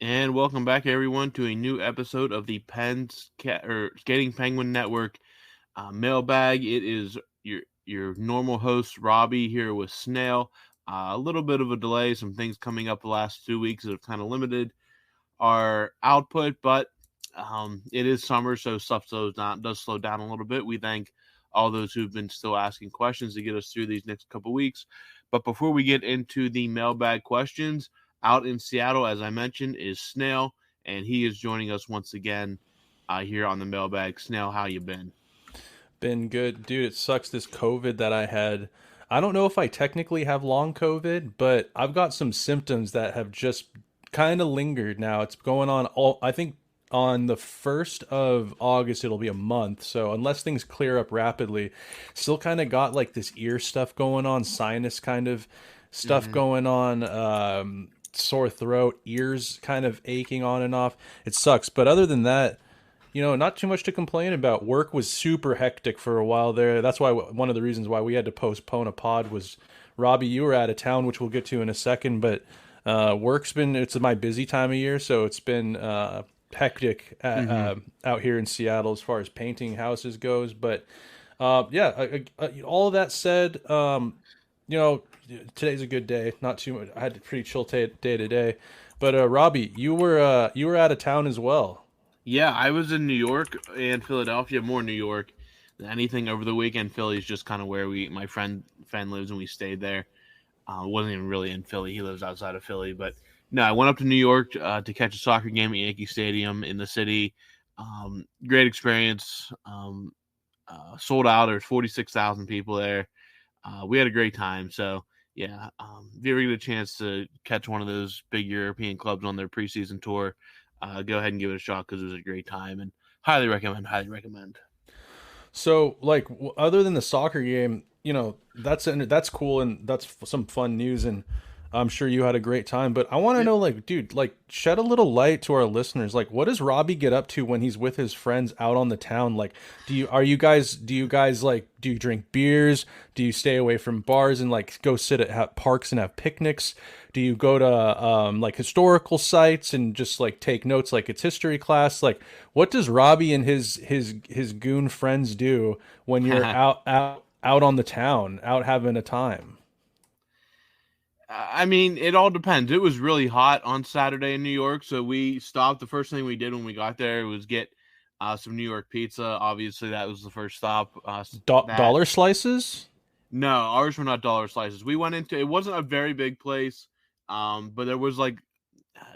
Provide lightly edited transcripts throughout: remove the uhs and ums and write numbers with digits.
And welcome back, everyone, to a new episode of the Skating Penguin Network Mailbag. It is your normal host Robbie here with Snail. A little bit of a delay, some things coming up the last 2 weeks that have kind of limited our output, but it is summer, so stuff does slow down a little bit. We thank all those who've been still asking questions to get us through these next couple weeks. But before we get into the mailbag questions, out in Seattle, as I mentioned, is Snail, and he is joining us once again here on the mailbag. Snail, how you been? Been good. Dude, it sucks this COVID that I had. I don't know if I technically have long COVID, but I've got some symptoms that have just kind of lingered now. It's going on I think on the 1st of August it'll be a month. So unless things clear up rapidly, still kind of got like this ear stuff going on, sinus kind of stuff Mm-hmm. going on, sore throat, ears kind of aching on and off. It sucks. But other than that, not too much to complain about. Work was super hectic for a while there. That's why one of the reasons why we had to postpone a pod was Robbie, you were out of town, which we'll get to in a second. But it's my busy time of year, so it's been hectic Mm-hmm. out here in Seattle as far as painting houses goes. But all of that said, you know, today's a good day. Not too much. I had a pretty chill day today. But Robbie, you were out of town as well. Yeah, I was in New York and Philadelphia, more New York than anything over the weekend. Philly's just kind of where my friend lives, and we stayed there. Wasn't even really in Philly. He lives outside of Philly. But no, I went up to New York to catch a soccer game at Yankee Stadium in the city. Great experience. Sold out. There's 46,000 people there. We had a great time. So, yeah, if you ever get a chance to catch one of those big European clubs on their preseason tour, go ahead and give it a shot because it was a great time and highly recommend. Highly recommend. So, like, other than the soccer game, that's cool and that's some fun news, and I'm sure you had a great time. But I want to Yep. know, like, dude, like, shed a little light to our listeners. Like, what does Robbie get up to when he's with his friends out on the town? Like, do you guys like, do you drink beers? Do you stay away from bars and like go sit at parks and have picnics? Do you go to like historical sites and just like take notes like it's history class? Like, what does Robbie and his goon friends do when you're out on the town, out having a time? I mean, it all depends. It was really hot on Saturday in New York, so we stopped. The first thing we did when we got there was get some New York pizza. Obviously, that was the first stop. That Dollar slices? No, ours were not dollar slices. We went into it wasn't a very big place, but there was like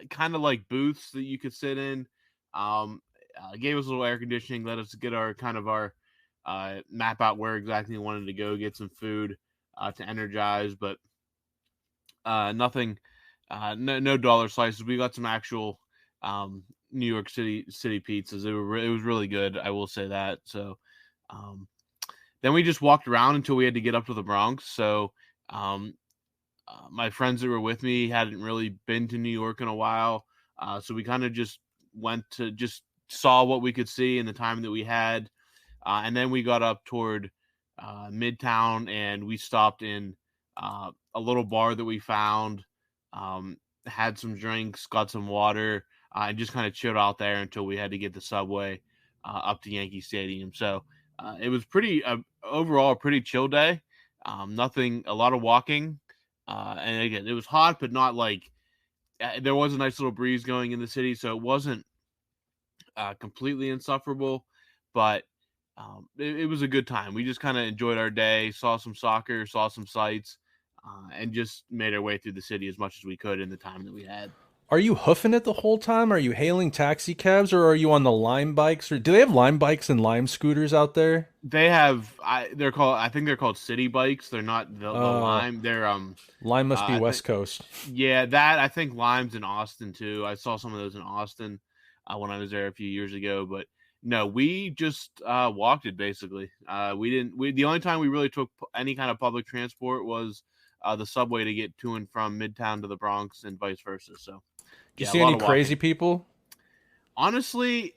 kind of like booths that you could sit in. Gave us a little air conditioning, let us get our map out where exactly we wanted to go, get some food to energize, but nothing, no dollar slices. We got some actual New York City pizzas. It was really good. I will say that. So um, then we just walked around until we had to get up to the Bronx. So um, my friends that were with me hadn't really been to New York in a while, so we kind of just saw what we could see in the time that we had, and then we got up toward Midtown and we stopped in a little bar that we found, um, had some drinks, got some water, and just kind of chilled out there until we had to get the subway up to Yankee Stadium. So it was overall a pretty chill day. Nothing, a lot of walking, and again, it was hot, but not like there was a nice little breeze going in the city, so it wasn't completely insufferable, but it was a good time. We just kind of enjoyed our day, saw some soccer, saw some sights, and just made our way through the city as much as we could in the time that we had. Are you hoofing it the whole time? Are you hailing taxi cabs or are you on the Lime bikes? Or do they have Lime bikes and Lime scooters out there? They have, they're called, I think they're called city bikes. They're not the Uh, Lime. They're Lime must be I think West Coast. yeah, that I think Lime's in Austin too. I saw some of those in Austin when I was there a few years ago, but no, we just walked it basically. We didn't. We The only time we really took any kind of public transport was the subway to get to and from Midtown to the Bronx and vice versa. So Do you yeah, a see lot any of crazy walking. people? Honestly,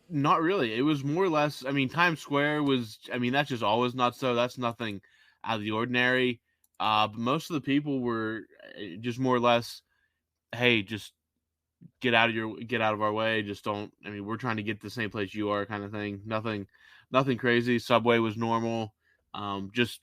not really. It was more or less. I mean, Times Square was. I mean, that's just always not so. That's nothing out of the ordinary. But most of the people were just more or less, hey, just get out of our way. Just don't. I mean, we're trying to get the same place you are, kind of thing. Nothing crazy. Subway was normal. Just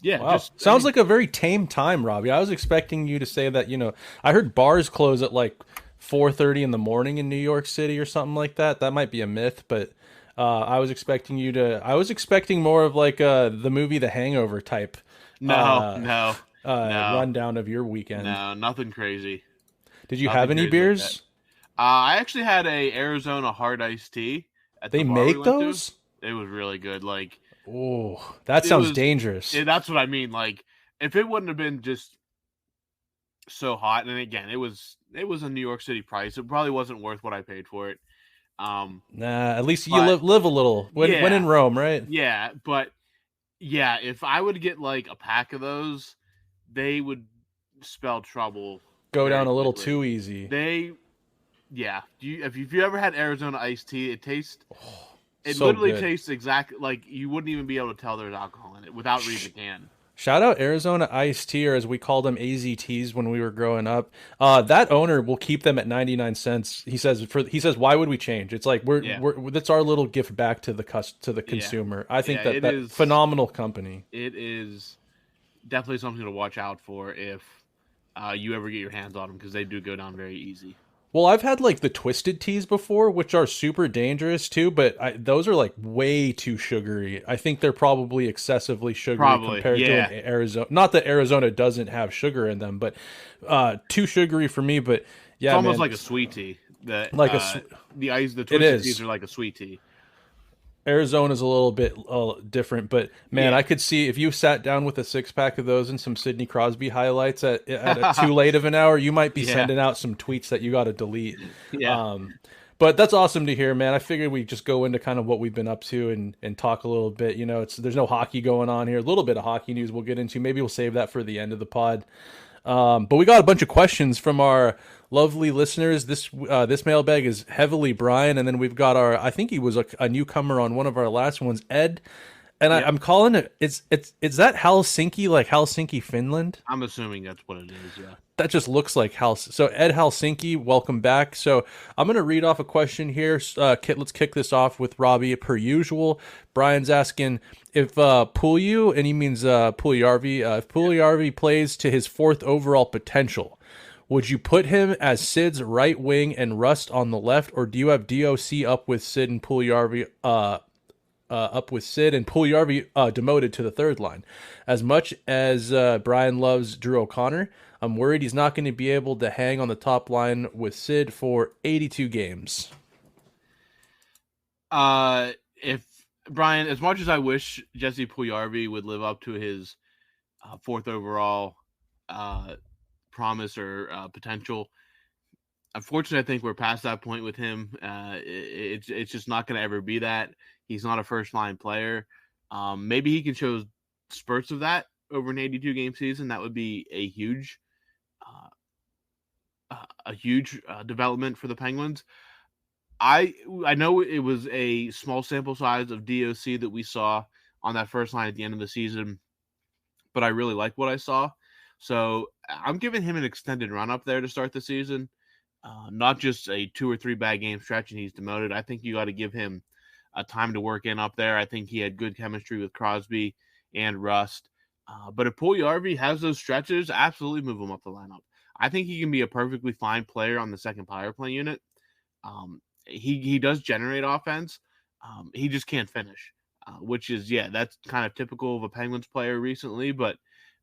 yeah, Wow. just I Sounds mean, like a very tame time, Robbie. I was expecting you to say that, I heard bars close at like 4:30 in the morning in New York City or something like that. That might be a myth, but I was expecting more of like the movie The Hangover type no, uh no, no, rundown of your weekend. no, nothing crazy. Did you have Nothing any crazy like that. beers? I actually had a Arizona hard iced tea at the They bar we make went to. those? It was really good. Like Oh, that it sounds was. dangerous. That's what I mean. Like if it wouldn't have been just so hot, and again, it was a New York City price. It probably wasn't worth what I paid for it. Um, Nah, at least you but live a little. When in yeah, Rome, right? yeah, but yeah, if I would get like a pack of those, they would spell trouble Go down very a little quickly. too easy. They, yeah, if you ever had Arizona iced tea, it So literally good. tastes exactly like you wouldn't even be able to tell there's alcohol in it without reading the can. Shout out Arizona Iced Tea, or as we called them, AZTs when we were growing up. That owner will keep them at 99 cents. He says, why would we change? It's like Yeah, that's our little gift back to to the yeah, consumer. I think yeah. that phenomenal company. It is definitely something to watch out for if you ever get your hands on them because they do go down very easy. Well, I've had like the twisted teas before, which are super dangerous too, but those are like way too sugary. I think they're probably excessively sugary Probably, compared to an yeah. Arizona. Not that Arizona doesn't have sugar in them, but too sugary for me. But It's yeah, almost man, like a sweet tea. like The it twisted teas is. are like a sweet tea. Arizona's a little bit different, but man, I Yeah, could see if you sat down with a 6 pack of those and some Sidney Crosby highlights at a too late of an hour, you might be yeah, sending out some tweets that you got to delete. yeah. Um, but that's awesome to hear, man. I figured we'd just go into kind of what we've been up to and talk a little bit. There's no hockey going on here. A little bit of hockey news we'll get into. Maybe we'll save that for the end of the pod. But we got a bunch of questions from our lovely listeners. This mailbag is heavily Brian, and then we've got I think he was a newcomer on one of our last ones, Ed. And Yep. I'm calling it. Is that Helsinki, like Helsinki, Finland? I'm assuming that's what it is. Yeah. That just looks like So Ed Helsinki, welcome back. So I'm gonna read off a question here. Let's kick this off with Robbie per usual. Brian's asking if Pulju, and he means Puljujärvi, if Puljujärvi plays to his fourth overall potential, would you put him as Sid's right wing and Rust on the left, or do you have DOC up with Sid and Puljujärvi demoted to the third line? As much as Brian loves Drew O'Connor, I'm worried he's not going to be able to hang on the top line with Sid for 82 games. If Brian, as much as I wish Jesse Puljujärvi would live up to his fourth overall promise or potential, unfortunately, I think we're past that point with him. It's just not going to ever be that. He's not a first line player. Maybe he can show spurts of that over an 82 game season. That would be a huge development for the Penguins. I know it was a small sample size of DOC that we saw on that first line at the end of the season, but I really like what I saw. So I'm giving him an extended run up there to start the season, not just a 2 or 3 bad game stretch and he's demoted. I think you got to give him a time to work in up there. I think he had good chemistry with Crosby and Rust. But if Puljujärvi has those stretches, absolutely move him up the lineup. I think he can be a perfectly fine player on the second power play unit. He does generate offense. He just can't finish, which is that's kind of typical of a Penguins player recently. But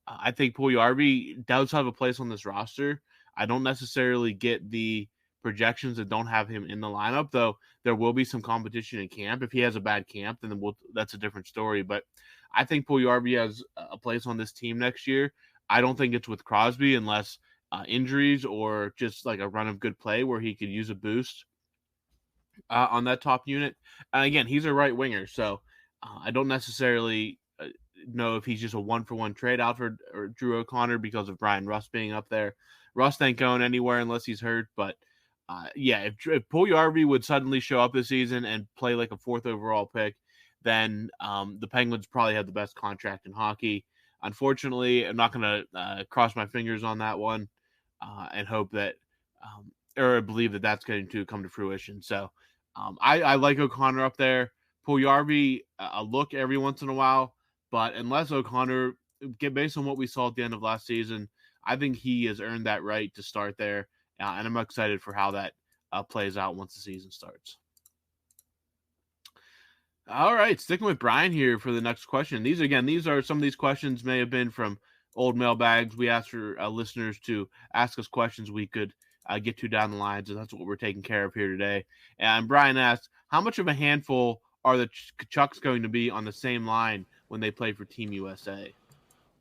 I think Puljujärvi does have a place on this roster. I don't necessarily get the projections that don't have him in the lineup, though. There will be some competition in camp. If he has a bad camp, then that's a different story. But I think Puljujärvi has a place on this team next year. I don't think it's with Crosby unless injuries or just like a run of good play where he could use a boost on that top unit. And again, he's a right winger, so I don't necessarily know if he's just a 1-for-1 trade out for or Drew O'Connor because of Brian Rust being up there. Rust ain't going anywhere unless he's hurt. But if Puljujärvi would suddenly show up this season and play like a fourth overall pick, then the Penguins probably have the best contract in hockey. Unfortunately, I'm not going to cross my fingers on that one and hope that or believe that that's going to come to fruition. So I like O'Connor up there. Puljujarvi, a look every once in a while, but unless O'Connor, based on what we saw at the end of last season, I think he has earned that right to start there, and I'm excited for how that plays out once the season starts. All right, sticking with Brian here for the next question. These are some of these questions may have been from old mailbags. We asked for listeners to ask us questions we could get to down the line, so that's what we're taking care of here today. And Brian asked, how much of a handful are the Chucks going to be on the same line when they play for Team USA?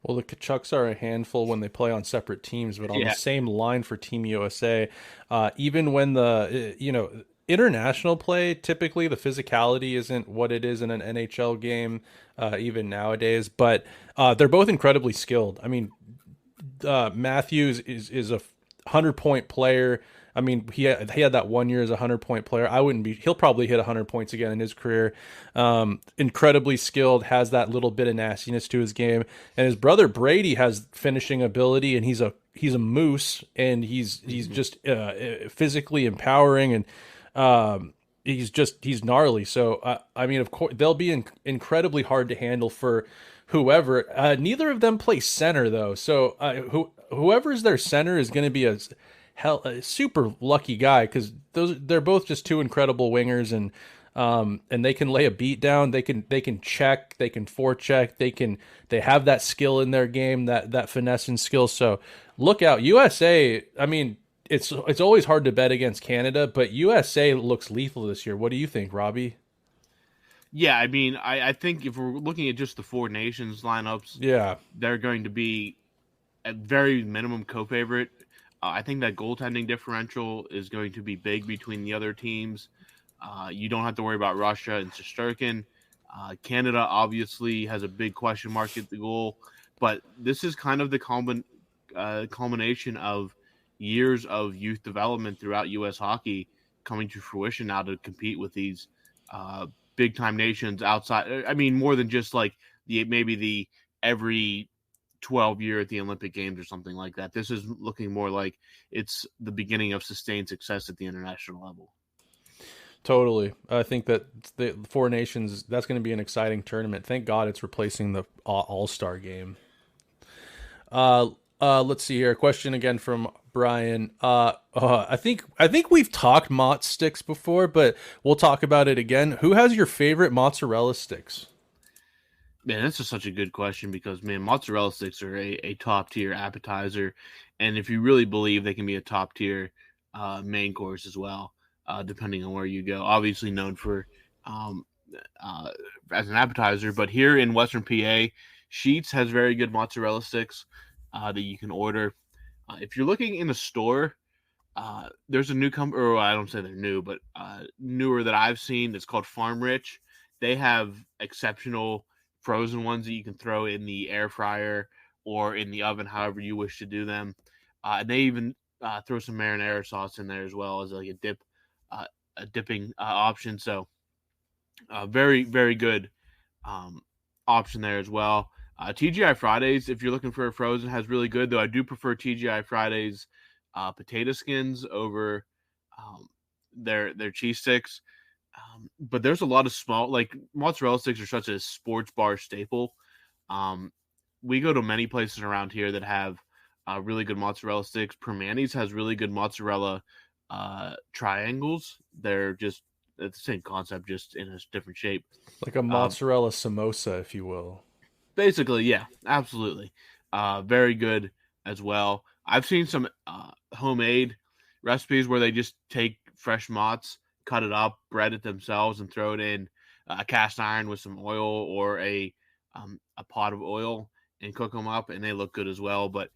Well, the Kachucks are a handful when they play on separate teams, but on the Yeah. same line for Team USA, even when international play, typically the physicality isn't what it is in an NHL game, even nowadays. But they're both incredibly skilled. I mean, Matthews is a 100-point player. I mean, he had that 1 year as a 100-point player. I wouldn't be. He'll probably hit 100 points again in his career. Incredibly skilled, has that little bit of nastiness to his game. And his brother Brady has finishing ability, and he's a moose, and he's just physically empowering, and he's gnarly. So I mean, of course, they'll be incredibly hard to handle for whoever. Neither of them play center though, so whoever's their center is going to be a super lucky guy, because they're both just two incredible wingers, and they can lay a beat down. They can check, they can forecheck, they have that skill in their game, that finesse and skill. So look out, USA. I mean, it's always hard to bet against Canada, but USA looks lethal this year. What do you think, Robbie? Yeah, I mean, I think if we're looking at just the four nations lineups, Yeah, they're going to be at very minimum co-favorite. I think that goaltending differential is going to be big between the other teams. You don't have to worry about Russia and Shesterkin. Canada obviously has a big question mark at the goal, but this is kind of the culmination of years of youth development throughout U.S. hockey coming to fruition now to compete with these big time nations outside. I mean, more than just like the every 12 year at the Olympic Games or something like that. This is looking more like it's the beginning of sustained success at the international level. totally. I think that the four nations, that's going to be an exciting tournament. Thank God it's replacing the All-Star game. Let's see here. A question again from Brian. I think we've talked Mott sticks before, but we'll talk about it again. Who has your favorite mozzarella sticks? Man, this is such a good question because, man, mozzarella sticks are a top tier appetizer. And if you really believe they can be a top tier main course as well, depending on where you go. Obviously known for um, uh, as an appetizer, but here in Western PA, Sheets has very good mozzarella sticks that you can order. If you're looking in the store, there's a newcomer, or I don't say they're new, but newer that I've seen. It's called Farm Rich. They have exceptional frozen ones that you can throw in the air fryer or in the oven, however you wish to do them. And they even throw some marinara sauce in there as well as like a dipping option. So very, very good option there as well. TGI Fridays, if you're looking for a frozen, has really good, though I do prefer TGI Fridays potato skins over their cheese sticks. But there's a lot of small, like mozzarella sticks are such a sports bar staple. Um, we go to many places around here that have really good mozzarella sticks. Permani's has really good mozzarella triangles. They're just it's the same concept, just in a different shape. Like a Um, mozzarella samosa, if you will. Basically, yeah, absolutely. Very good as well. I've seen some homemade recipes where they just take fresh mozz, cut it up, bread it themselves, and throw it in a cast iron with some oil or a pot of oil and cook them up, and they look good as well. But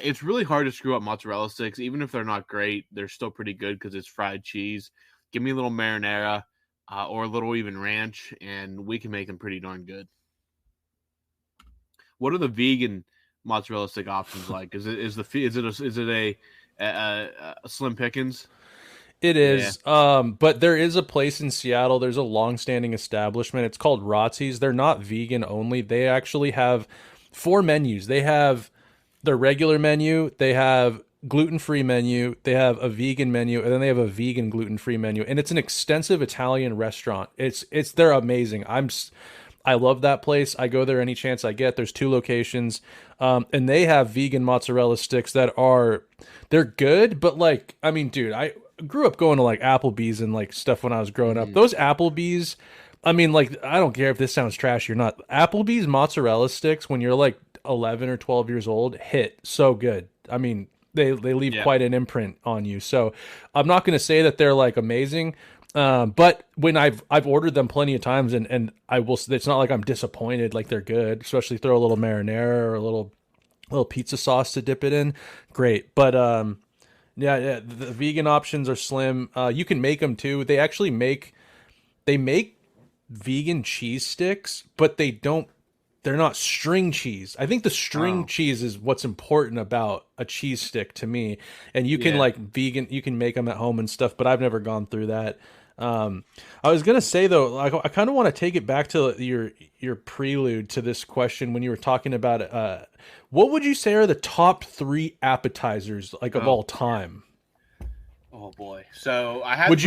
it's really hard to screw up mozzarella sticks, even if they're not great. They're still pretty good because it's fried cheese. Give me a little marinara or a little even ranch, and we can make them pretty darn good. What are the vegan mozzarella stick options like? Is it a Slim Pickens? It Yeah. is, but there is a place in Seattle. There's a long-standing establishment. It's called Rotzi's. They're not vegan only. They actually have four menus. They have their regular menu. They have gluten-free menu, they have a vegan menu, and then they have a vegan gluten-free menu, and it's an extensive Italian restaurant. They're amazing. I love that place. I go there any chance I get. There's 2 locations, and they have vegan mozzarella sticks they're good, but like, I mean, dude, I grew up going to like Applebee's and like stuff when I was growing up. Mhm. Those Applebee's, I mean, like, I don't care if this sounds trashy or not. Applebee's mozzarella sticks when you're like 11 or 12 years old hit so good. I mean, they leave Yeah. quite an imprint on you. So I'm not going to say that they're like amazing. But when I've ordered them plenty of times, and I will, it's not like I'm disappointed. Like, they're good, especially throw a little marinara or a little pizza sauce to dip it in. Great. But yeah, the vegan options are slim. You can make them too. They make vegan cheese sticks, but they're not string cheese. I think the string Oh, cheese is what's important about a cheese stick to me. And you can yeah. like vegan, you can make them at home and stuff, but I've never gone through that. I was gonna say though, I kind of want to take it back to your prelude to this question when you were talking about what would you say are the top 3 appetizers like of Oh, all time? oh boy. So I had which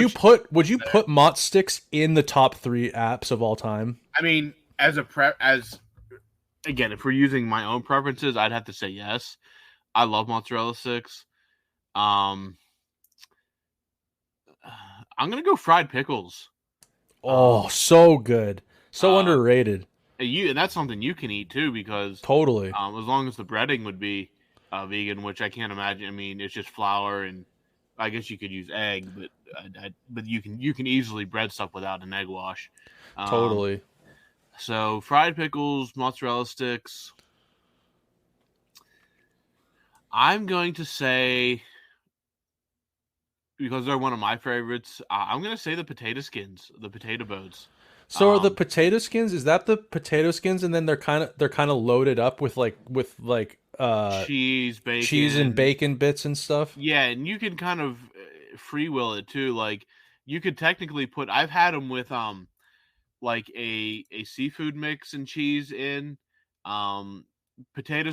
Would you put Mott sticks in the top 3 apps of all time? I mean, as a prep as again, if we're using my own preferences, I'd have to say yes. I love mozzarella sticks. Um, I'm gonna go fried pickles. Oh, Um, so good. So uh, underrated. and that's something you can eat too because Totally. as long as the breading would be vegan, which I can't imagine. I mean, it's just flour and I guess you could use egg, but you can easily bread stuff without an egg wash. Um, Totally. so fried pickles, mozzarella sticks. I'm going to say because they're one of my favorites. I'm going to say the potato skins, the potato boats. So are the Um, potato skins, is that the potato skins and then they're kind of loaded up with cheese, cheese and bacon. bacon bits and stuff? Yeah, and you can kind of free will it too. Like you could technically put. I've had them with like a seafood mix and cheese in. Um,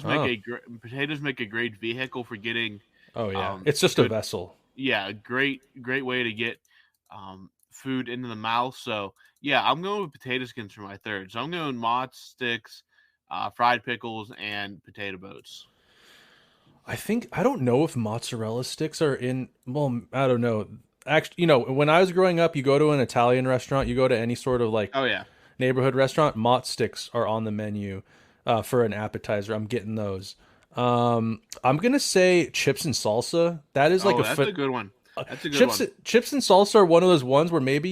Oh. potatoes make a great vehicle for getting Oh yeah. It's just a good. vessel. Yeah, a great way to get food into the mouth. So yeah, I'm going with potato skins for my third. So I'm going Mott's sticks, fried pickles, and potato boats. I don't know if mozzarella sticks are in, well, I don't know. Actually, when I was growing up, you go to an Italian restaurant, you go to any sort of like Oh yeah. neighborhood restaurant, mott sticks are on the menu for an appetizer. I'm getting those. I'm gonna say chips and salsa. That is like Oh, a that's a good one. That's a good chips one. chips and salsa are one of those ones where maybe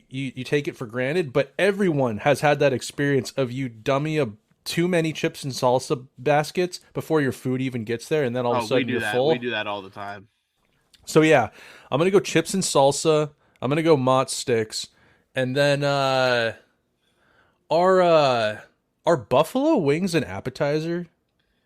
you take it for granted, but everyone has had that experience of you dummy a too many chips and salsa baskets before your food even gets there, and then all of a Oh, we sudden do you're that. We full. do that all the time. So yeah, I'm gonna go chips and salsa. I'm gonna go mott sticks, and then are uh, are buffalo wings an appetizer?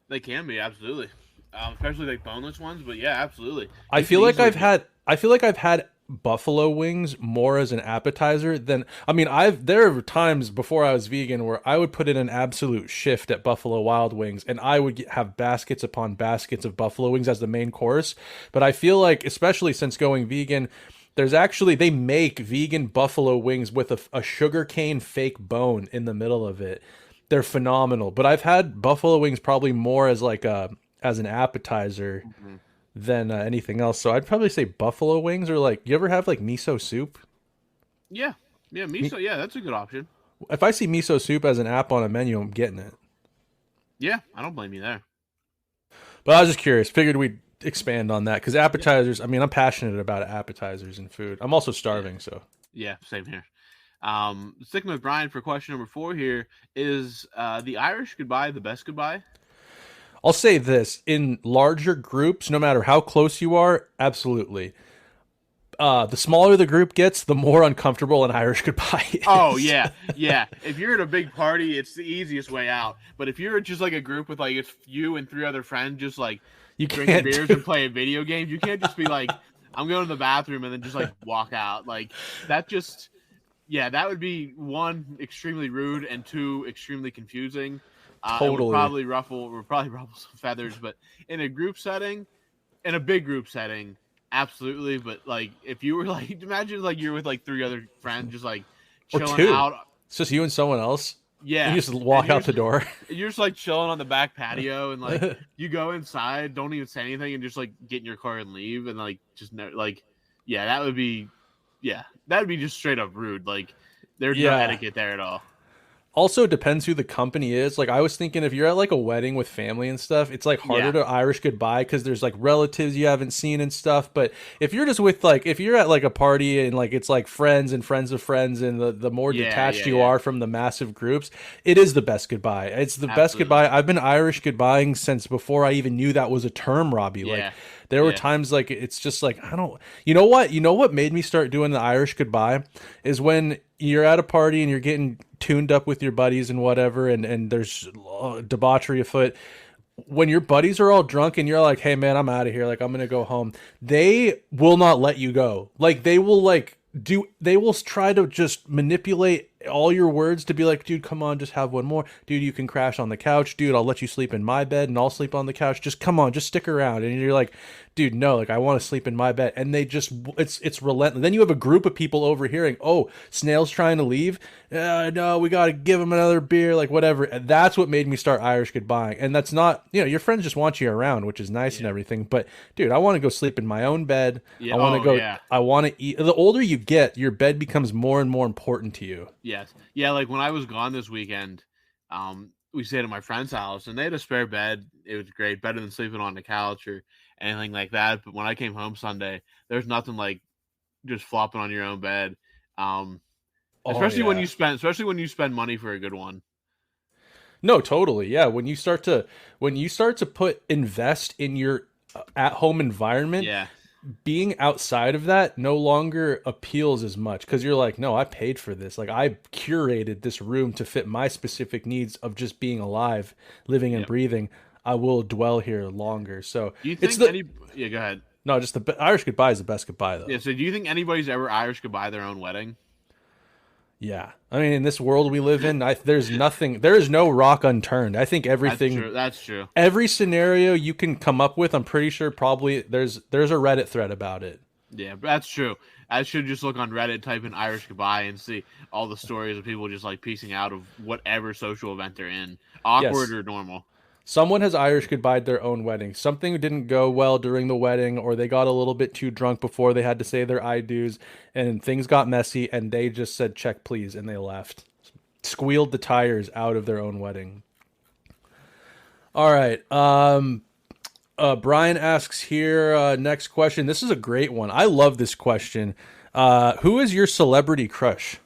They can be absolutely, especially like boneless ones. But yeah, absolutely. I You can feel like easily I've put. had I feel like I've had buffalo wings more as an appetizer than, I mean, I've there are times before I was vegan where I would put in an absolute shift at Buffalo Wild Wings and I would have baskets upon baskets of buffalo wings as the main course. But I feel like, especially since going vegan, they make vegan buffalo wings with a sugarcane fake bone in the middle of it. They're phenomenal. But I've had buffalo wings probably more as like a as an appetizer Mhm. than anything else. So I'd probably say buffalo wings, or like, you ever have like miso soup? Yeah, yeah, Me, miso. Yeah, that's a good option. if I see miso soup as an app on a menu, I'm getting it. Yeah, I don't blame you there. But I was just curious. Figured we'd expand on that because Yeah, appetizers. I mean, I'm passionate about appetizers and food. I'm also yeah, starving, so yeah. Same here. Sticking with Brian for question number 4 here is the Irish goodbye the best goodbye? I'll say this: in larger groups, no matter how close you are, absolutely. The smaller the group gets, the more uncomfortable an Irish goodbye Oh is. yeah, yeah. If you're at a big party, it's the easiest way out. But if you're just like a group with like it's you and 3 other friends, just like You drinking can't beers do. and playing video games, you can't just be like, "I'm going to the bathroom" and then just like walk out. Like that just yeah, that would be one extremely rude and two extremely confusing. It Totally. would probably ruffle some feathers. But in a group setting, in a big group setting, absolutely. But like, if you were like, imagine like you're with like three other friends, just like Or chilling two. out. It's just you and someone else. And Yeah, you just and walk out the door. you're just like chilling on the back patio, and like you go inside, don't even say anything, and just like get in your car and leave, and like just no, like, yeah, that would be just straight up rude. Like, there's no Yeah. etiquette there at all. Also depends who the company is. Like I was thinking if you're at like a wedding with family and stuff, it's like harder Yeah, to Irish goodbye because there's like relatives you haven't seen and stuff. But if you're just with like if you're at like a party and like it's like friends and friends of friends and the more detached you yeah, are from the massive groups, it is the best goodbye. It's the best absolutely. goodbye. I've been Irish goodbying since before I even knew that was a term, Robbie. Like Yeah, there were yeah, times like it's just like I don't you know what made me start doing the Irish goodbye is when you're at a party and you're getting tuned up with your buddies and whatever and there's debauchery afoot when your buddies are all drunk and you're like hey man I'm out of here like I'm gonna go home they will not let you go like they will try to just manipulate all your words to be like dude come on just have one more dude you can crash on the couch dude I'll let you sleep in my bed and I'll sleep on the couch just come on just stick around and you're like dude no like I want to sleep in my bed and they just it's relentless then you have a group of people overhearing oh Snail's trying to leave no we gotta give him another beer like whatever and that's what made me start Irish goodbye and that's not your friends just want you around which is nice and yeah, everything but dude I want to go sleep in my own bed yeah. I want to Oh go yeah. I want to eat the older you get your bed becomes more and more important to you. Yes. Yeah, like when I was gone this weekend, we stayed at my friend's house and they had a spare bed. It was great, better than sleeping on the couch or anything like that. But when I came home Sunday, there's nothing like just flopping on your own bed. Um, Oh yeah. especially when you spend money for a good one. No, totally. Yeah, when you start to put invest in your at home environment, Yeah. being outside of that no longer appeals as much because you're like, no, I paid for this. Like I curated this room to fit my specific needs of just being alive, living and Yep. breathing. I will dwell here longer. So Do you it's think the any Yeah, go ahead. no, just the Irish goodbye is the best goodbye Yeah, though. so do you think anybody's ever Irish could buy their own wedding? Yeah. I mean, in this world we live in, there is no rock unturned. I think That's everything true. That's true. every scenario you can come up with, I'm pretty sure probably there's a Reddit thread about it. Yeah, that's true. I should just look on Reddit, type in Irish goodbye, and see all the stories of people just like piecing out of whatever social event they're in, awkward Yes. or normal. Someone has Irish goodbye their own wedding. Something didn't go well during the wedding, or they got a little bit too drunk before they had to say their I do's, and things got messy, and they just said, check, please, and they left. Squealed the tires out of their own wedding. All right. Brian asks here, next question. This is a great one. I love this question. Who is your celebrity crush?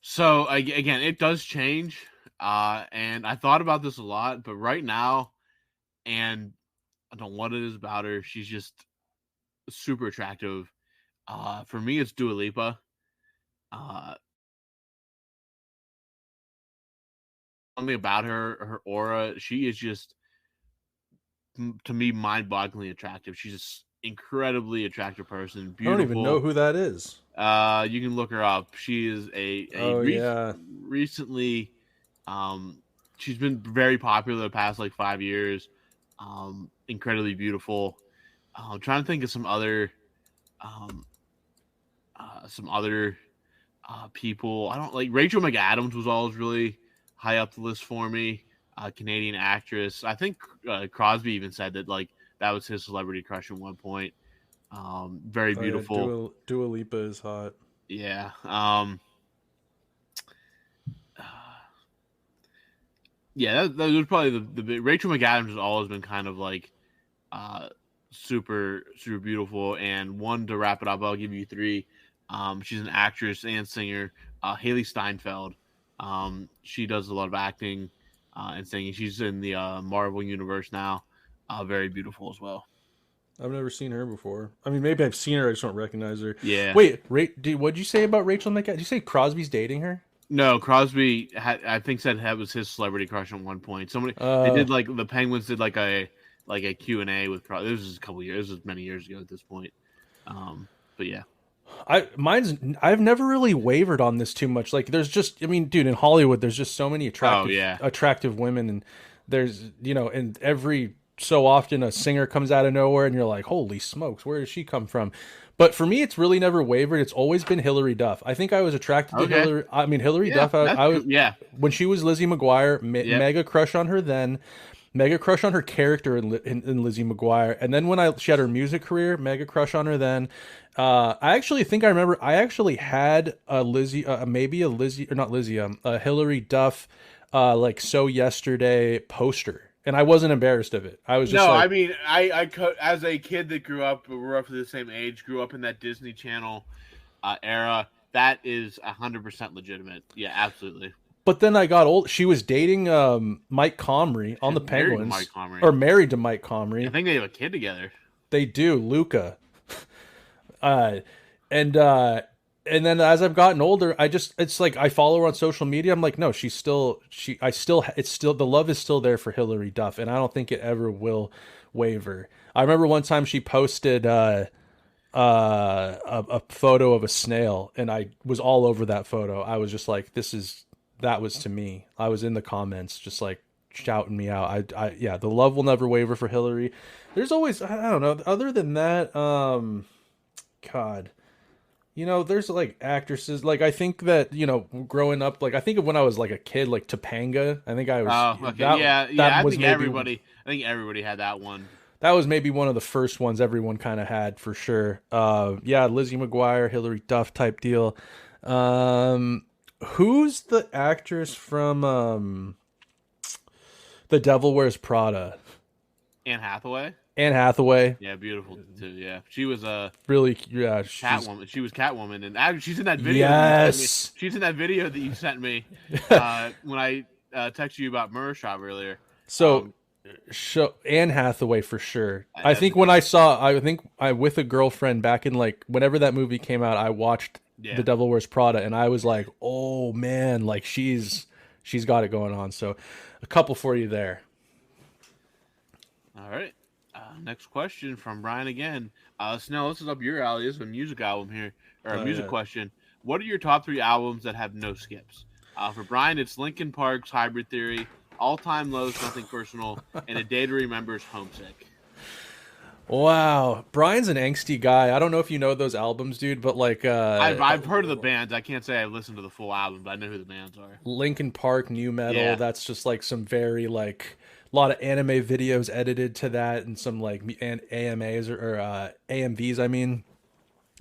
So again, it does change, and I thought about this a lot, but right now, and I don't know what it is about her. She's just super attractive. For me, it's Dua Lipa. Uh, Something about her aura. She is just to me mind-bogglingly attractive. She's an incredibly attractive person, I don't even know beautiful. who that is. You can look her up. She is Oh, yeah. recently. Um, she's been very popular the past like 5 years. Incredibly beautiful. I'm trying to think of um, some other people. I don't like Rachel McAdams was always really high up the list for me. Canadian actress. I think Crosby even said that like that was his celebrity crush at one point. Very Oh, yeah. beautiful. Dua Lipa is hot. Yeah. Yeah, that was probably the big. Rachel McAdams has always been kind of like uh, super beautiful. And one to wrap it up, I'll give you three. She's an actress and singer, Haley Steinfeld. She does a lot of acting and singing. She's in the Marvel universe now. Very beautiful as well. I've never seen her before. I mean, maybe I've seen her. I just don't recognize her. Yeah. Wait, what'd you say about Rachel McAdams? Did you say Crosby's dating her? No, Crosby I think said that was his celebrity crush at one point. Somebody they Uh, did like the Penguins did like a Q&A with Crosby. This was a couple years. This was many years ago at this point. But yeah. I've never really wavered on this too much. Like, there's just, I mean, dude, in Hollywood, there's just so many Oh yeah. attractive women, and there's, in every so often a singer comes out of nowhere and you're like, holy smokes, where does she come from? But for me, it's really never wavered. It's always been Hillary Duff. I think I was attracted to Okay. Hillary. I mean, Hillary Yeah, Duff. I, that's I was cool. Yeah. when she was Lizzie McGuire, Yep. mega crush on her then. Mega crush on her character in Lizzie McGuire, and then when she had her music career, mega crush on her then. I actually think I remember I actually had a Lizzie, maybe a Lizzie or not Lizzie, a Hillary Duff, like So Yesterday poster, and I wasn't embarrassed of it. I was just No, I like, mean, as a kid that grew up, we're roughly the same age, grew up in that Disney Channel era. That is 100% legitimate. Yeah, absolutely. but then I got old. She was dating Mike Comrie on She's the married to Mike Penguins, Comrie. or married to Mike I Comrie. think they have a kid together. They do, Luca. Uh, and uh, and then as I've gotten older, it's like I follow her on social media. I'm like, no, it's still the love is still there for Hillary Duff, and I don't think it ever will waver. I remember one time she posted a photo of a snail, and I was all over that photo. I was just like, that was to me. I was in the comments, just like shouting me out. Yeah, the love will never waver for Hillary. There's always, I don't know. Other than that, God, there's like actresses. Like I think that growing up, like I think of when I was like a kid, like Topanga. I think I was Oh, okay. that Yeah, yeah. that was maybe I think everybody had that one. that was maybe one of the first ones everyone kind of had for sure. Yeah, Lizzie McGuire, Hillary Duff type deal. Who's the actress from The Devil Wears Prada? Anne Hathaway. Anne Hathaway. Yeah, beautiful too. Yeah, she was a Really, yeah, Catwoman. She was Catwoman, and actually, she's in that video. yes. She's in that video that you sent me when I texted you about Mirror Shop earlier. So, Um, Anne Hathaway for sure. I as think a- when I think I with a girlfriend back in like whenever that movie came out, I watched yeah. The Devil Wears Prada, and I was like, oh man, like she's got it going on. So, a couple for you there. All right. Next question from Brian again. Snell, this is up your alley. This is a music album here, or a music Yeah. question. What are your top 3 albums that have no skips? For Brian, it's Linkin Park's Hybrid Theory, All Time Low's Nothing Personal, and A Day to Remember's Homesick. Wow, Brian's an angsty guy. I don't know if you know those albums, dude, but like I've heard of the bands. I can't say I've listened to the full album, but I know who the bands are. Linkin Park, new metal. Yeah. That's just like some very like a lot of anime videos edited to that, and some like AMAs or AMVs. I mean,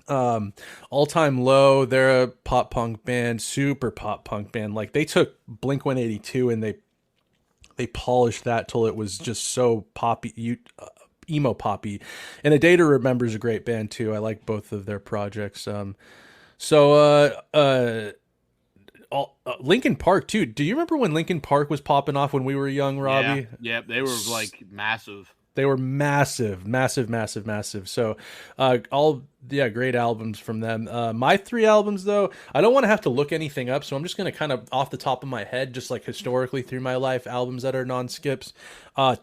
All Time Low. They're a pop punk band, super pop punk band. Like they took Blink 182 and they polished that till it was just so poppy, emo poppy. And A Day to Remember is a great band too. I like both of their projects. Linkin Park too. Do you remember when Linkin Park was popping off when we were young, Robbie? Yeah, they were like massive. They were massive, massive, massive, massive. So, great albums from them. My 3 albums, though, I don't want to have to look anything up, so I'm just going to kind of off the top of my head, just like historically through my life, albums that are non-skips.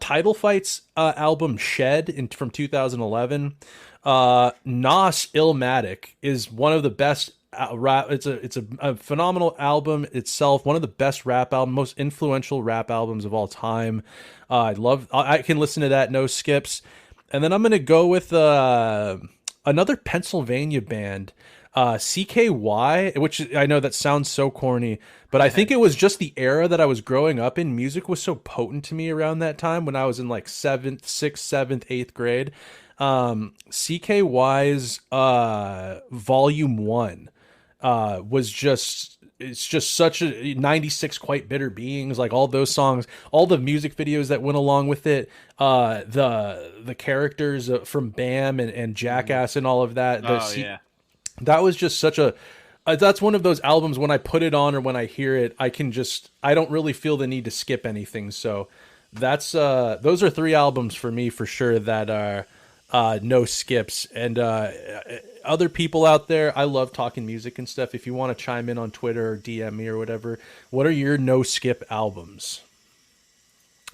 Title Fight's album Shed from 2011. Nas Illmatic is one of the best rap. It's a phenomenal album itself. One of the best rap albums, most influential rap albums of all time. I can listen to that, no skips. And then I'm gonna go with another Pennsylvania band, CKY, which I know that sounds so corny, but I think it was just the era that I was growing up in. Music was so potent to me around that time when I was in like 7th, 6th, 7th, 8th grade. CKY's Volume 1 was it's just such a 96 Quite Bitter Beings, like all those songs, all the music videos that went along with it, the characters from Bam and Jackass and all of that. Yeah. That was just such a that's one of those albums when I put it on or when I hear it, I don't really feel the need to skip anything. So that's those are 3 albums for me for sure that are no skips. And other people out there, I love talking music and stuff. If you want to chime in on Twitter or DM me or whatever, what are your no skip albums?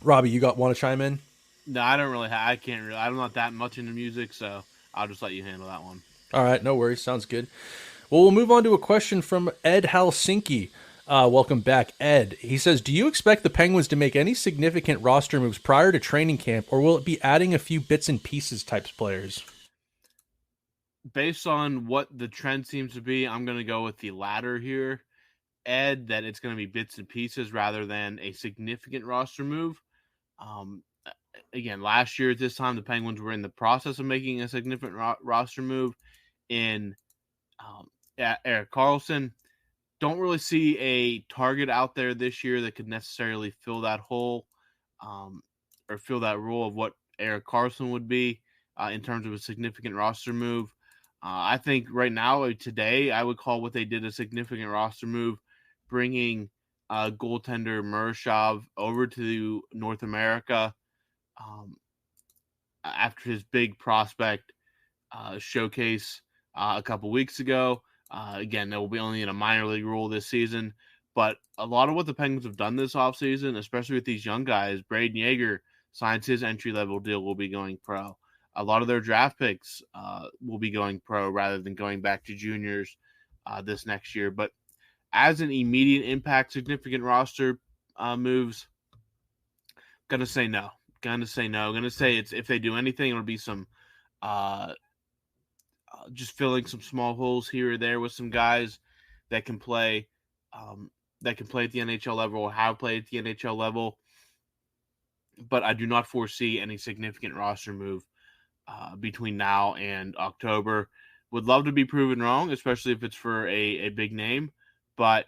Robbie, want to chime in? No, I don't really. I can't really. I'm not that much into music, so I'll just let you handle that one. All right, no worries. Sounds good. Well, we'll move on to a question from Ed Helsinki. Welcome back, Ed. He says, "Do you expect the Penguins to make any significant roster moves prior to training camp, or will it be adding a few bits and pieces types players?" Based on what the trend seems to be, I'm going to go with the latter here, Ed, that it's going to be bits and pieces rather than a significant roster move. Um, Again, last year at this time, the Penguins were in the process of making a significant roster move in um, Erik Karlsson. Don't really see a target out there this year that could necessarily fill that hole um, or fill that role of what Erik Karlsson would be in terms of a significant roster move. I think right now, today, I would call what they did a significant roster move, bringing goaltender Murashov over to North America um, after his big prospect showcase a couple weeks ago. Again, they will be only in a minor league role this season, but a lot of what the Penguins have done this offseason, especially with these young guys, Braden Yeager signs his entry level deal, will be going pro. A lot of their draft picks will be going pro rather than going back to juniors this next year. But as an immediate impact, significant roster moves, gonna say no. Gonna say no. Gonna say it's if they do anything, it'll be some uh, just filling some small holes here or there with some guys that can play at the NHL level or have played at the NHL level. But I do not foresee any significant roster move between now and October. Would love to be proven wrong, especially if it's for a big name. But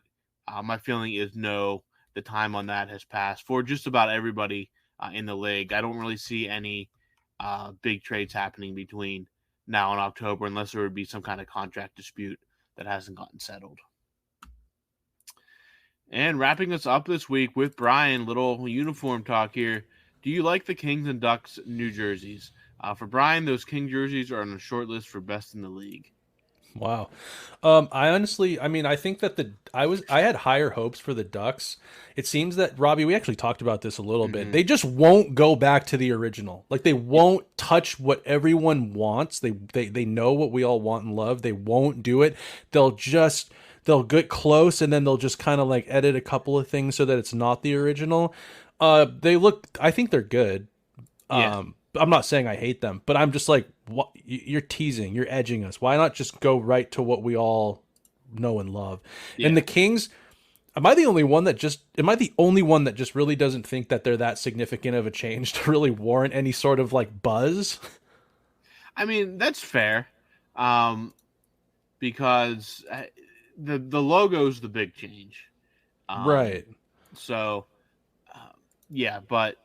my feeling is no, the time on that has passed for just about everybody in the league. I don't really see any big trades happening between now and October unless there would be some kind of contract dispute that hasn't gotten settled. And wrapping us up this week with Brian, little uniform talk here. Do you like the Kings and Ducks new jerseys? For Brian, those King jerseys are on a short list for best in the league. Wow. I honestly, I mean, I think that I had higher hopes for the Ducks. It seems that Robbie, we actually talked about this a little bit. Mm-hmm. They just won't go back to the original. Like they won't touch what everyone wants. They know what we all want and love. They won't do it. They'll get close and then they'll just kind of like edit a couple of things so that it's not the original. I think they're good. Yeah. I'm not saying I hate them, but I'm just like, what, you're teasing, you're edging us. Why not just go right to what we all know and love? Yeah. And the Kings, am I the only one that just really doesn't think that they're that significant of a change to really warrant any sort of like buzz? I mean, that's fair. Because the logo's the big change. Um, Right. so yeah, but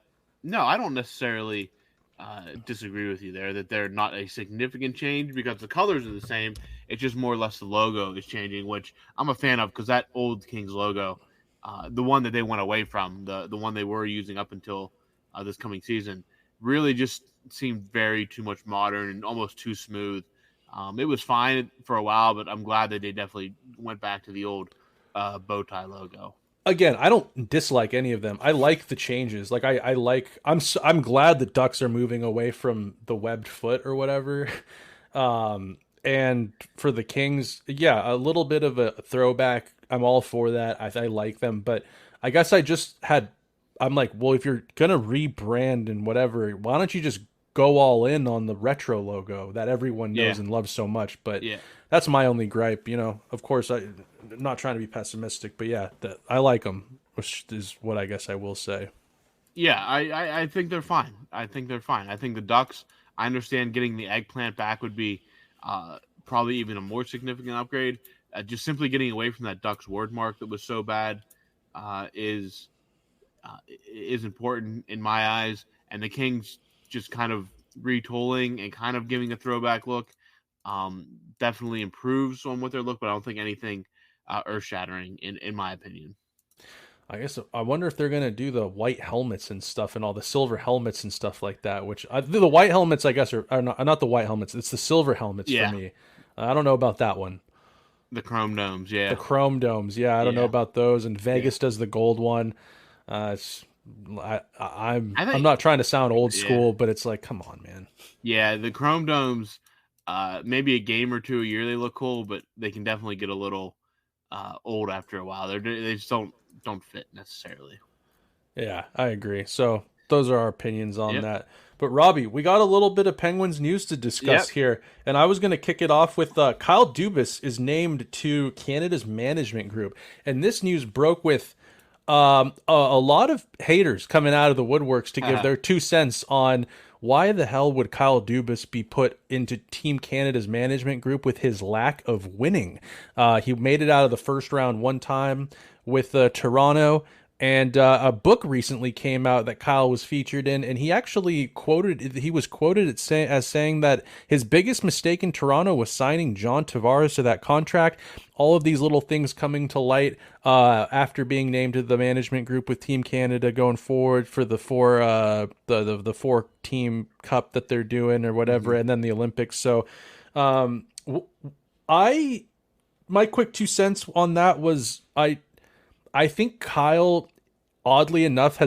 no, I don't necessarily disagree with you there that they're not a significant change because the colors are the same. It's just more or less the logo is changing, which I'm a fan of because that old Kings logo, the one that they went away from, the one they were using up until this coming season, really just seemed very too much modern and almost too smooth. It was fine for a while, but I'm glad that they definitely went back to the old bow tie logo. Again, I don't dislike any of them. I like the changes. Like I like I'm glad the Ducks are moving away from the webbed foot or whatever. And for the Kings, yeah, a little bit of a throwback. I'm all for that. I like them, but I guess I'm like, well, if you're gonna rebrand and whatever, why don't you just go all in on the retro logo that everyone knows Yeah, and loves so much? But yeah. that's my only gripe. Of course, I'm not trying to be pessimistic, but yeah, I like them, which is what I guess I will say. Yeah, I think they're fine. I think they're fine. I think the Ducks, I understand getting the eggplant back would be probably even a more significant upgrade. Just simply getting away from that Ducks word mark that was so bad uh, is is important in my eyes. And the Kings just kind of retooling and kind of giving a throwback look definitely improves on what their look, but I don't think anything earth shattering in my opinion. I guess I wonder if they're gonna do the white helmets and stuff and all the silver helmets and stuff like that. Which the white helmets, I guess, are not the white helmets. It's the silver helmets for Yeah, me. I don't know about that one. the chrome domes. The Yeah, chrome domes, yeah, I don't know yeah, about those. And yeah. Vegas does the gold one. It's I I'm think not trying to sound old yeah, school, but it's like, come on, man. yeah. The chrome domes, maybe a game or two a year they look cool, but they can definitely get a little. old after a while. They just don't fit necessarily. Yeah, I agree. So those are our opinions on Yep. that. But Robbie, we got a little bit of Penguins news to discuss Yep. here, and I was going to kick it off with Kyle Dubas is named to Canada's management group, and this news broke with a lot of haters coming out of the woodworks to give their 2 cents on why the hell would Kyle Dubas be put into Team Canada's management group with his lack of winning. He made it out of the first round one time with Toronto. And a book recently came out that Kyle was featured in, and he actually was quoted as saying that his biggest mistake in Toronto was signing John Tavares to that contract. All of these little things coming to light after being named to the management group with Team Canada going forward for the the 4-team cup that they're doing or whatever, and then the Olympics. So, I my quick 2 cents on that was I think Kyle, oddly enough,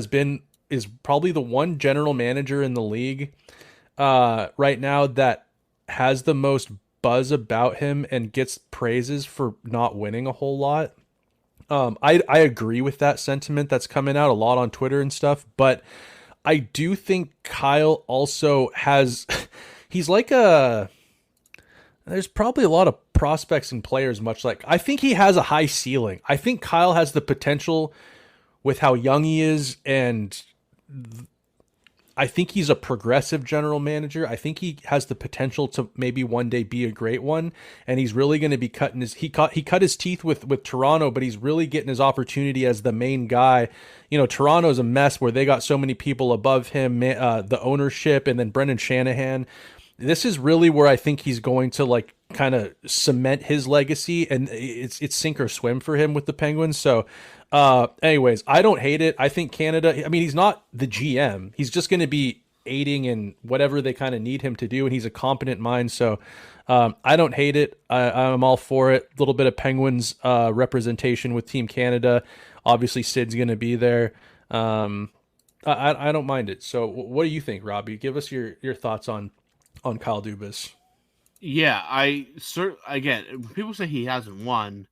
is probably the one general manager in the league right now that has the most buzz about him and gets praises for not winning a whole lot. I agree with that sentiment that's coming out a lot on Twitter and stuff, but I do think Kyle also has he's like a there's probably a lot of prospects and players much like I think he has a high ceiling. I think Kyle has the potential with how young he is, and I think he's a progressive general manager. I think he has the potential to maybe one day be a great one, and he's really going to be cutting his he cut his teeth with Toronto, but he's really getting his opportunity as the main guy. You know, Toronto's a mess where they got so many people above him, the ownership, and then Brendan Shanahan. This is really where I think he's going to like kind of cement his legacy, and it's sink or swim for him with the Penguins. So anyways, I don't hate it. I think Canada, I mean, he's not the GM. He's just going to be aiding in whatever they kind of need him to do, and he's a competent mind. So I don't hate it. I'm all for it. A little bit of Penguins representation with Team Canada. Obviously, Sid's going to be there. I don't mind it. So what do you think, Robbie? Give us your thoughts on Kyle Dubas. Yeah, again, when people say he hasn't won,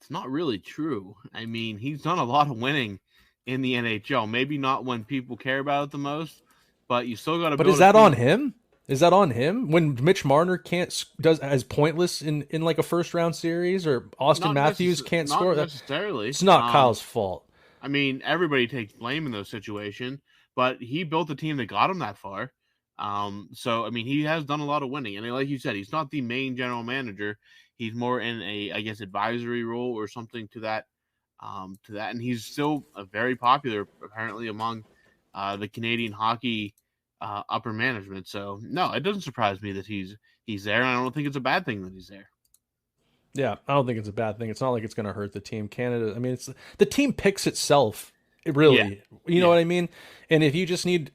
it's not really true. I mean, he's done a lot of winning in the NHL. Maybe not when people care about it the most, but you still got to But build is a that on team. him? Is that on him when Mitch Marner can't does as pointless in like a first round series, or Austin Matthews can't Not score? necessarily. It's not Kyle's fault. I mean, everybody takes blame in those situations, but he built a team that got him that far. So I mean, he has done a lot of winning, and like you said, he's not the main general manager. He's more in a, I guess, advisory role or something to that, and he's still very popular apparently among the Canadian hockey upper management. So no, it doesn't surprise me that he's there, and I don't think it's a bad thing that he's there. Yeah, I don't think it's a bad thing. It's not like it's going to hurt the team. Canada, I mean, it's the team picks itself. Yeah, Really, you know yeah. what I mean? And if you just need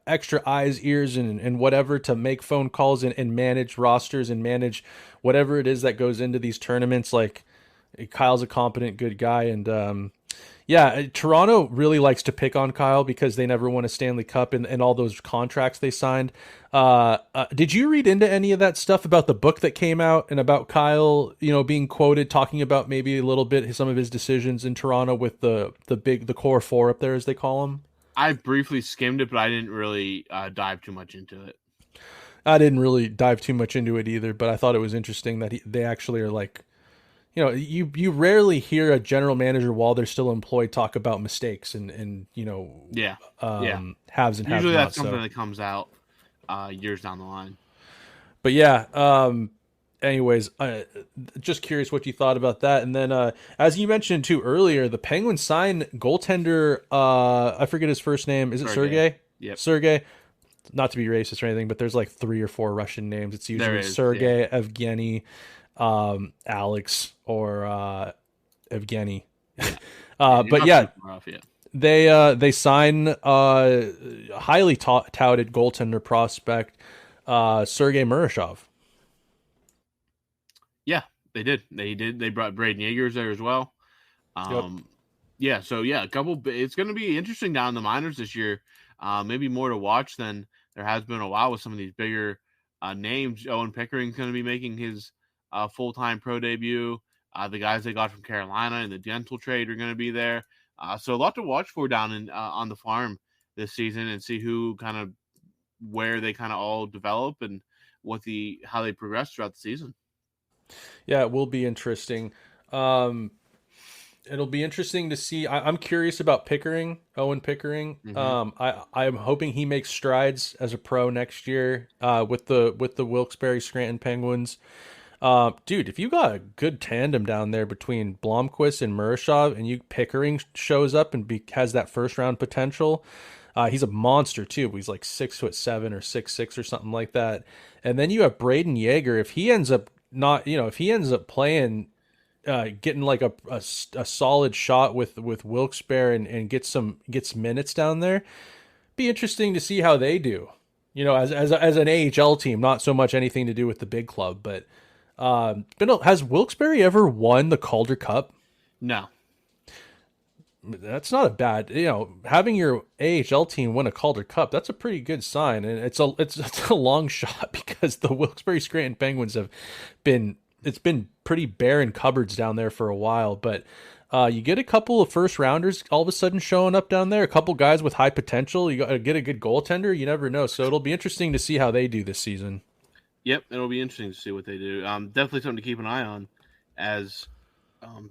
extra eyes, ears, and whatever to make phone calls and manage rosters and manage whatever it is that goes into these tournaments, like Kyle's a competent, good guy, and yeah, Toronto really likes to pick on Kyle because they never won a Stanley Cup and all those contracts they signed. Did you read into any of that stuff about the book that came out and about Kyle, you know, being quoted talking about maybe a little bit some of his decisions in Toronto with the core four up there as they call them? I briefly skimmed it, but I didn't really dive too much into it. I didn't really dive too much into it either, but I thought it was interesting that they actually are like, you know, you rarely hear a general manager while they're still employed talk about mistakes and you know, Yeah, yeah. haves and have Usually that's nots. something So, that comes out years down the line. but yeah. Anyways, just curious what you thought about that. And then, as you mentioned too earlier, the Penguins signed goaltender. I forget his first name. Is it Sergey? Yep. Sergey. Not to be racist or anything, but there's like 3 or 4 Russian names. It's usually Sergey, yeah. Evgeny, Alex, or Evgeny. Yeah. But yeah, they sign highly touted goaltender prospect Sergei Murashov. Yeah, they did. They brought Braden Yeagers there as well. Yep. Yeah. So yeah, it's going to be interesting down in the minors this year. Maybe more to watch than there has been a while with some of these bigger names. Owen Pickering's going to be making his full-time pro debut. The guys they got from Carolina and the dental trade are going to be there. So a lot to watch for down in on the farm this season, and see who kind of where they kind of all develop and how they progress throughout the season. Yeah, it will be interesting. Um, it'll be interesting to see. I'm curious about Pickering, Owen Pickering. Mm-hmm. I'm hoping he makes strides as a pro next year with the Wilkes-Barre Scranton Penguins. Dude, if you got a good tandem down there between Blomqvist and Murashov, and you Pickering shows up and has that first round potential, he's a monster too. He's like 6'7" or 6'6" or something like that. And then you have Braden Yeager. If he ends up not, if he ends up playing, getting like a solid shot with Wilkes-Barre and gets minutes down there, be interesting to see how they do. As an AHL team, not so much anything to do with the big club, but has Wilkes-Barre ever won the Calder Cup? No. That's not a bad, having your AHL team win a Calder Cup. That's a pretty good sign, and it's a long shot because the Wilkes-Barre Scranton Penguins it's been pretty bare in cupboards down there for a while. But you get a couple of first rounders all of a sudden showing up down there, a couple guys with high potential. You got to get a good goaltender. You never know, so it'll be interesting to see how they do this season. Yep, it'll be interesting to see what they do. Definitely something to keep an eye on as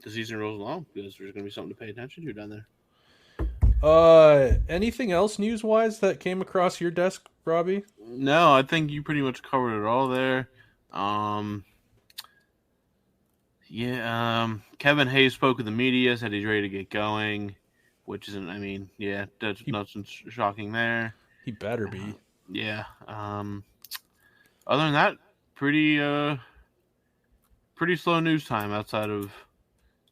the season rolls along, because there's going to be something to pay attention to down there. Anything else news wise that came across your desk, Robbie? No, I think you pretty much covered it all there. Kevin Hayes spoke with the media, said he's ready to get going, which isn't, that's nothing shocking there. He better be. Yeah. Other than that, pretty slow news time outside of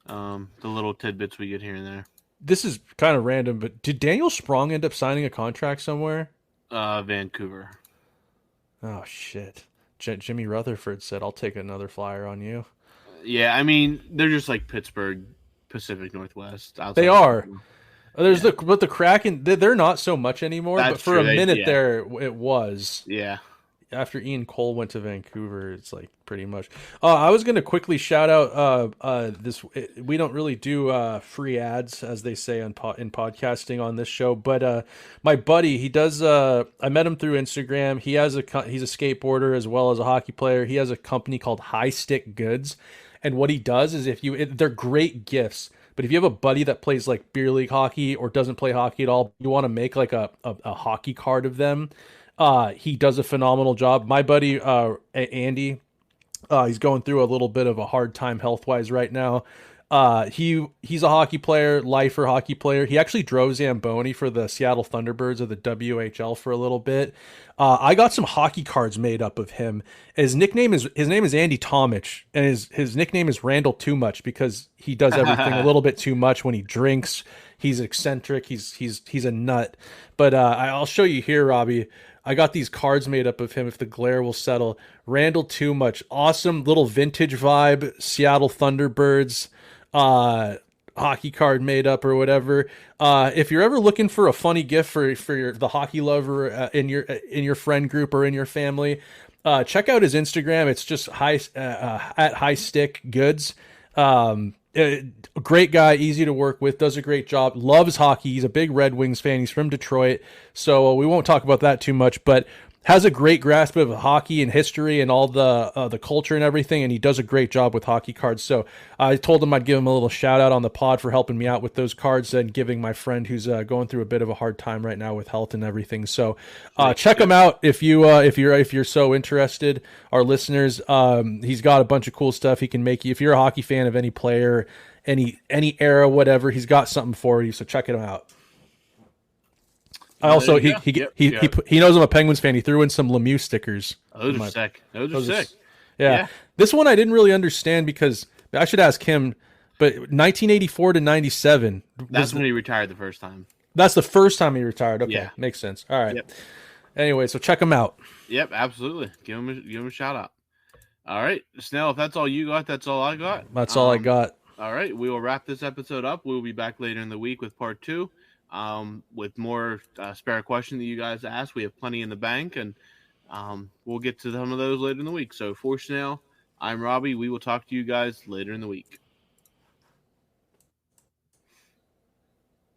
the little tidbits we get here and there. This is kind of random, but did Daniel Sprong end up signing a contract somewhere? Vancouver. Oh, shit. Jimmy Rutherford said, I'll take another flyer on you. Yeah, they're just like Pittsburgh, Pacific Northwest. They are. But the Kraken, they're not so much anymore. But for a minute there, it was. Yeah. After Ian Cole went to Vancouver, it's like pretty much. I was going to quickly shout out this. We don't really do free ads, as they say in podcasting on this show. But my buddy, he does. I met him through Instagram. He's a skateboarder as well as a hockey player. He has a company called High Stick Goods, and what he does is they're great gifts. But if you have a buddy that plays like beer league hockey or doesn't play hockey at all, you want to make like a hockey card of them. He does a phenomenal job. My buddy, Andy, he's going through a little bit of a hard time health-wise right now. He's a hockey player, lifer hockey player. He actually drove Zamboni for the Seattle Thunderbirds of the WHL for a little bit. I got some hockey cards made up of him. His name is Andy Tomich, and his nickname is Randall Too Much because he does everything a little bit too much when he drinks. He's eccentric. He's a nut. But I'll show you here, Robbie. I got these cards made up of him if the glare will settle. Randall Too Much. Awesome little vintage vibe. Seattle Thunderbirds hockey card made up or whatever. If you're ever looking for a funny gift for the hockey lover in your friend group or in your family, check out his Instagram. It's just at High Stick Goods. Great guy, easy to work with, does a great job, loves hockey. He's a big Red Wings fan. He's from Detroit, so we won't talk about that too much, but has a great grasp of hockey and history and all the culture and everything, and he does a great job with hockey cards. So I told him I'd give him a little shout out on the pod for helping me out with those cards and giving my friend who's going through a bit of a hard time right now with health and everything. So check him out if you're so interested. Our listeners, he's got a bunch of cool stuff he can make you. If you're a hockey fan of any player, any era, whatever, he's got something for you. So check it out. Also, he knows I'm a Penguins fan. He threw in some Lemieux stickers. Those are sick. Those are sick. Yeah. This one I didn't really understand because I should ask him. But 1984 to 97. That's when he retired the first time. That's the first time he retired. Okay, yeah. Makes sense. All right. Yep. Anyway, so check him out. Yep, absolutely. Give him a shout out. All right, Snail. If that's all you got, that's all I got. That's all I got. All right, we will wrap this episode up. We will be back later in the week with part 2. With more spare questions that you guys asked. We have plenty in the bank, and we'll get to some of those later in the week. So for Snail, I'm Robbie. We will talk to you guys later in the week.